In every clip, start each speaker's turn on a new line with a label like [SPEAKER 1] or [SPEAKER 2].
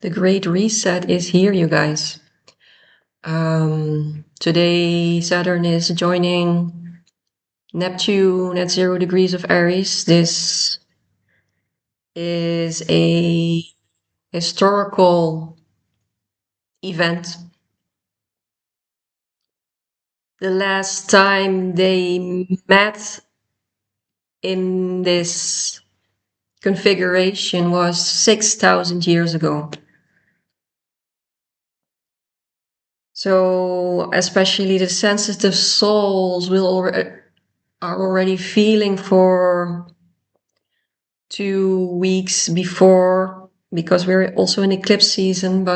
[SPEAKER 1] The Great Reset is here, you guys. Today, Saturn is joining Neptune at 0 degrees of Aries. This is a historical event. The last time they met in this configuration was 6,000 years ago. So, especially the sensitive souls are already feeling for 2 weeks before, because we're also in eclipse season,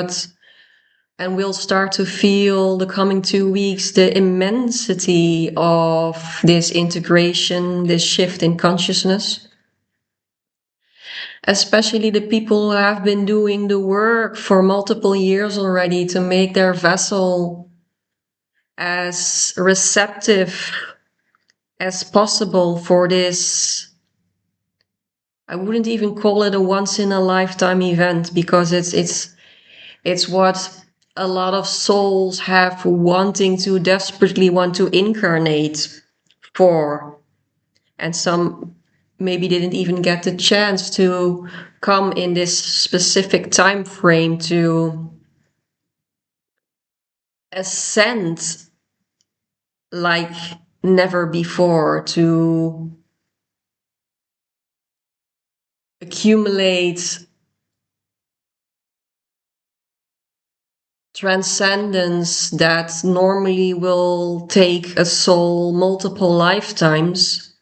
[SPEAKER 1] and we'll start to feel the coming 2 weeks the immensity of this integration, this shift in consciousness. Especially the people who have been doing the work for multiple years already to make their vessel as receptive as possible for this. I wouldn't even call it a once in a lifetime event, because it's what a lot of souls have desperately want to incarnate for. And some maybe didn't even get the chance to come in this specific time frame to ascend like never before, to accumulate transcendence that normally will take a soul multiple lifetimes.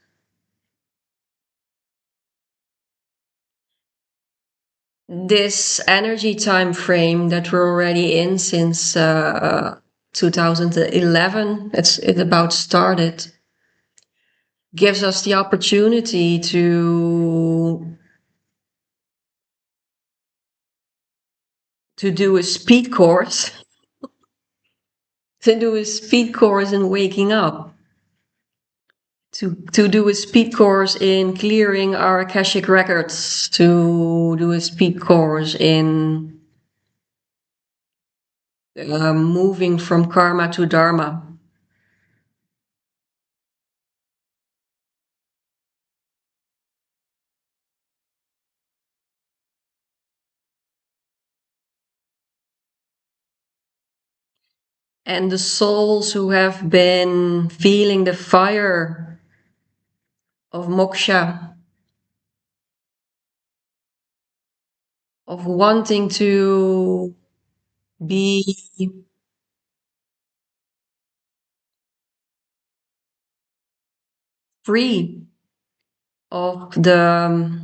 [SPEAKER 1] This energy time frame that we're already in since 2011, it about started, gives us the opportunity to do a speed course, to do a speed course in waking up, to do a speed course in clearing our Akashic records, to do a speed course in moving from karma to dharma. And the souls who have been feeling the fire of moksha, of wanting to be free of the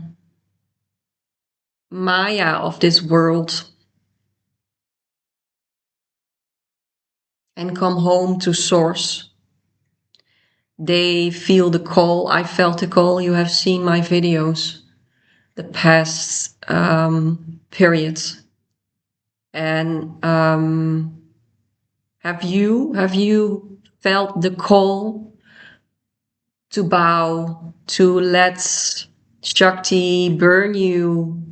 [SPEAKER 1] Maya of this world and come home to source. They feel the call. I felt the call. You have seen my videos the past periods. And have you felt the call to bow, to let Shakti burn you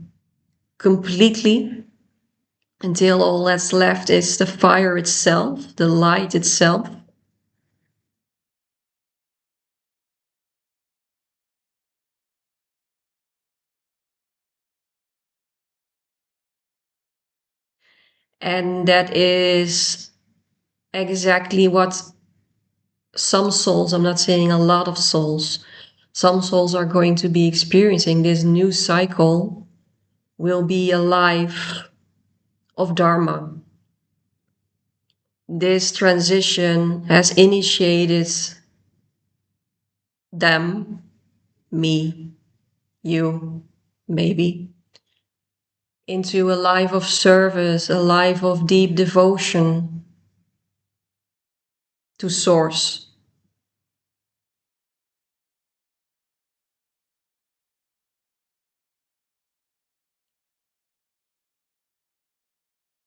[SPEAKER 1] completely until all that's left is the fire itself, the light itself? And that is exactly what some souls, I'm not saying a lot of souls, some souls are going to be experiencing. This new cycle will be a life of Dharma. This transition has initiated them, me, you, maybe, into a life of service, a life of deep devotion to Source.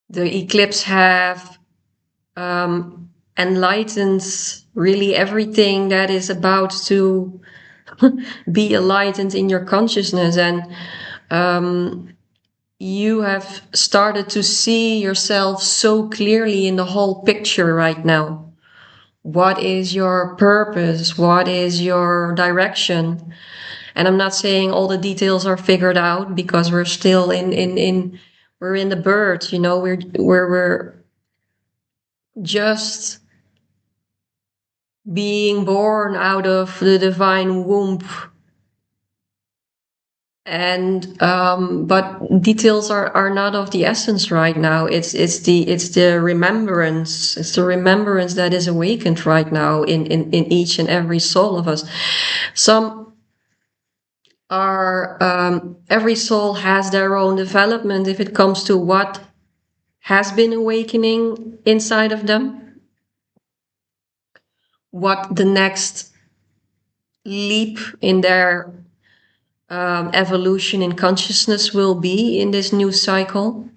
[SPEAKER 1] The eclipse have enlightened really everything that is about to be enlightened in your consciousness. And you have started to see yourself so clearly in the whole picture right now. What is your purpose? What is your direction? And I'm not saying all the details are figured out, because we're still we're in the birth, you know, we're just being born out of the divine womb. And but details are not of the essence right now. It's the remembrance. It's the remembrance that is awakened right now in each and every soul of us. Some are every soul has their own development if it comes to what has been awakening inside of them, what the next leap in their evolution in consciousness will be in this new cycle.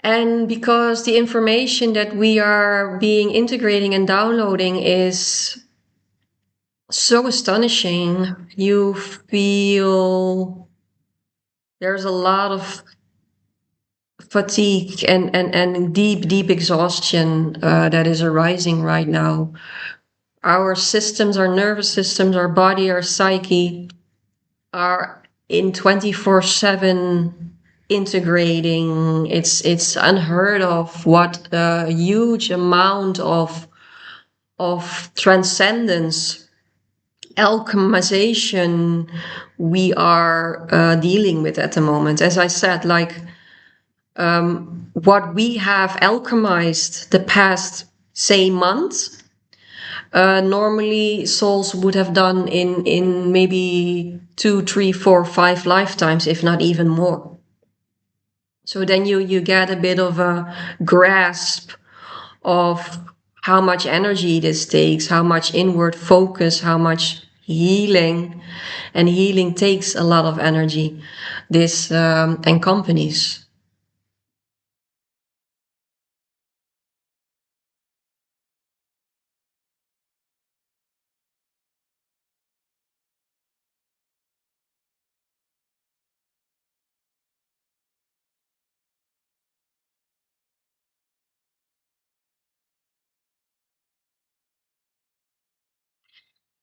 [SPEAKER 1] And because the information that we are being integrating and downloading is so astonishing, you feel there's a lot of fatigue and deep exhaustion that is arising right now. Our systems, our nervous systems, our body, our psyche are in 24/7 integrating. It's unheard of what a huge amount of transcendence, alchemization we are dealing with at the moment. As I said, like what we have alchemized the past, say, months, normally souls would have done in maybe 2, 3, 4, 5 lifetimes, if not even more. So then you get a bit of a grasp of how much energy this takes, how much inward focus, how much healing, and healing takes a lot of energy. This accompanies.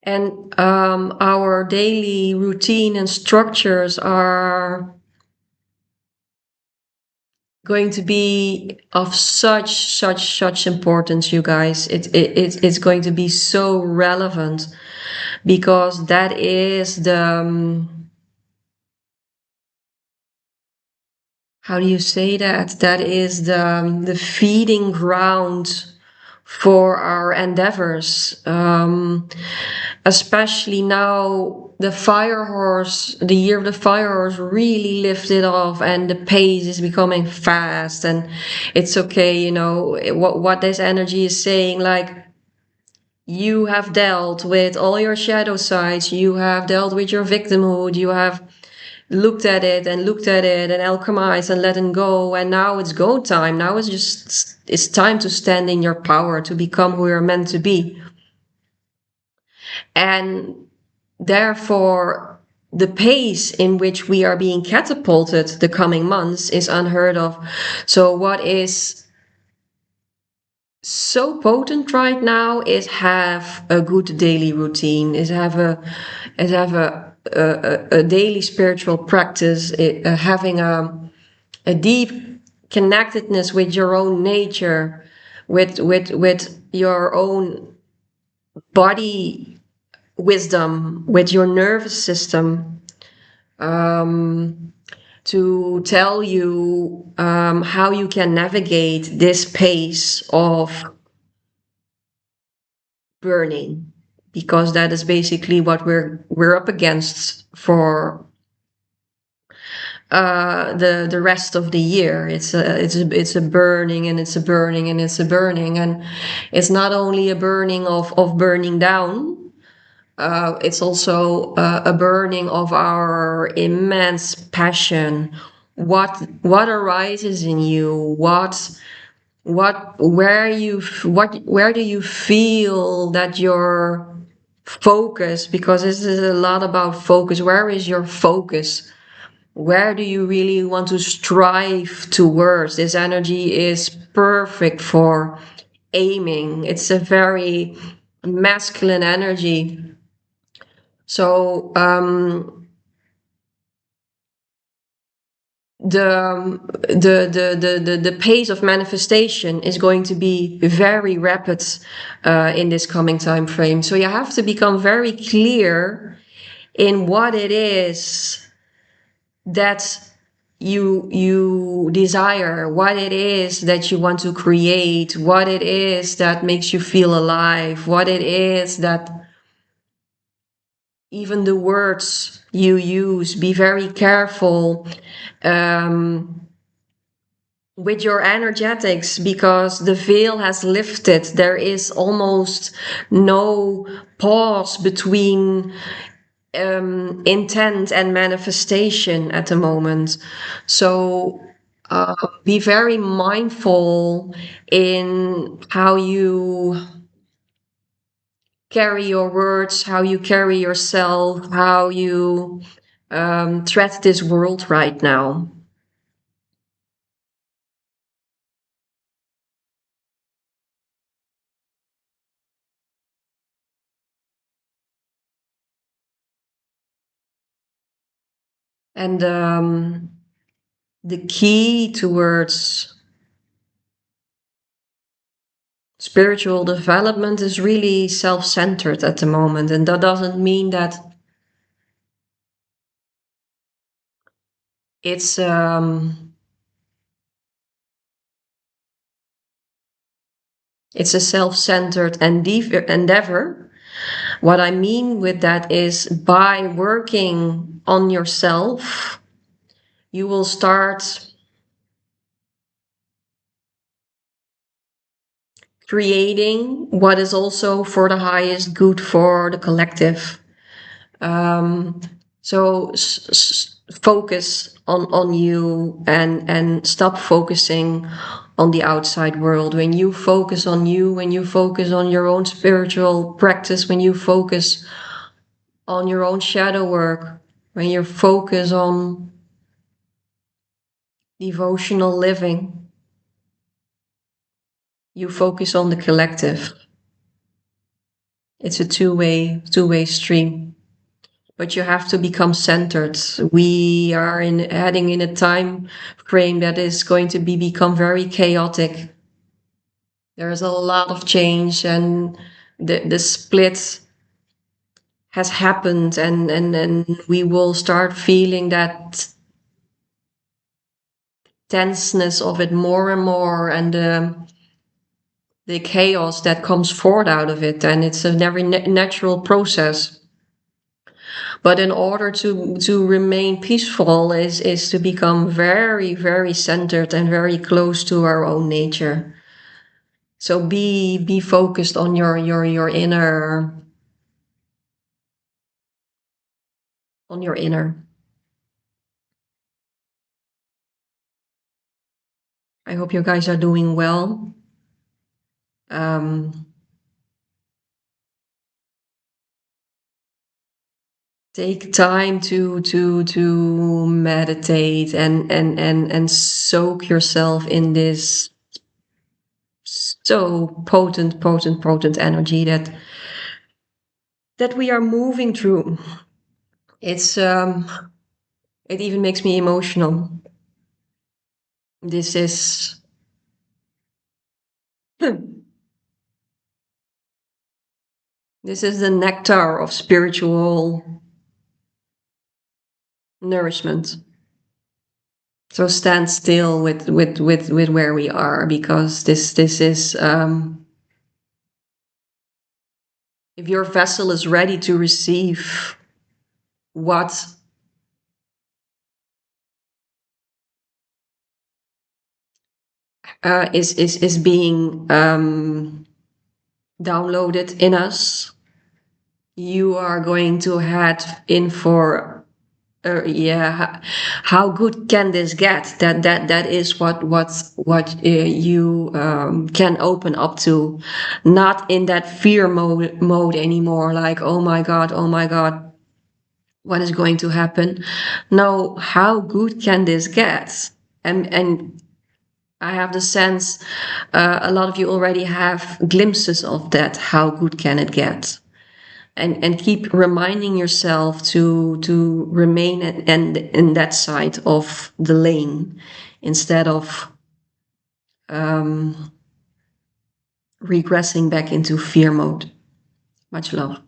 [SPEAKER 1] And our daily routine and structures are going to be of such importance, you guys. It's going to be so relevant, because that is the how do you say that? That is the feeding ground for our endeavors. Especially now, the fire horse, the year of the fire horse really lifted off, and the pace is becoming fast. And it's okay, you know, what this energy is saying, like, you have dealt with all your shadow sides, you have dealt with your victimhood, you have looked at it and alchemized and let it go, and now it's go time. Now it's time to stand in your power, to become who you're meant to be. And therefore, the pace in which we are being catapulted the coming months is unheard of. So what is so potent right now is have a good daily routine, is have a daily spiritual practice, having a deep connectedness with your own nature, with your own body wisdom, with your nervous system, to tell you how you can navigate this pace of burning, because that is basically what we're up against for the rest of the year. It's a burning, and it's a burning, and it's a burning, and it's not only a burning of burning down. It's also a burning of our immense passion. What arises in you? Where do you feel that focus, because this is a lot about focus. Where is your focus? Where do you really want to strive towards? This energy is perfect for aiming. It's a very masculine energy. So the pace of manifestation is going to be very rapid in this coming time frame. So you have to become very clear in what it is that you desire, what it is that you want to create, what it is that makes you feel alive, what it is that, even the words you use, be very careful with your energetics, because the veil has lifted. There is almost no pause between intent and manifestation at the moment. So be very mindful in how you carry your words, how you carry yourself, how you tread this world right now. And the key towards spiritual development is really self-centered at the moment. And that doesn't mean that it's a self-centered endeavor. What I mean with that is, by working on yourself, you will start creating what is also for the highest good for the collective. So focus on you, and stop focusing on the outside world. When you focus on you, when you focus on your own spiritual practice, when you focus on your own shadow work, when you focus on devotional living, you focus on the collective. It's a two-way stream. But you have to become centered. We are heading in a time frame that is going to become very chaotic. There's a lot of change, and the split has happened, and we will start feeling that tenseness of it more and more, and the chaos that comes forth out of it. And it's a very natural process. But in order to remain peaceful is to become very, very centered and very close to our own nature. So be focused on your inner, on your inner. I hope you guys are doing well. Take time to meditate and soak yourself in this so potent energy that we are moving through. It's it even makes me emotional. This is this is the nectar of spiritual nourishment. So stand still with where we are, because this is if your vessel is ready to receive what is being downloaded in us, you are going to head in for Yeah, how good can this get? That is what you can open up to, not in that fear mode anymore. Like, oh my God, what is going to happen? No, how good can this get? And I have the sense a lot of you already have glimpses of that. How good can it get? And keep reminding yourself to remain in that side of the lane instead of regressing back into fear mode. Much love.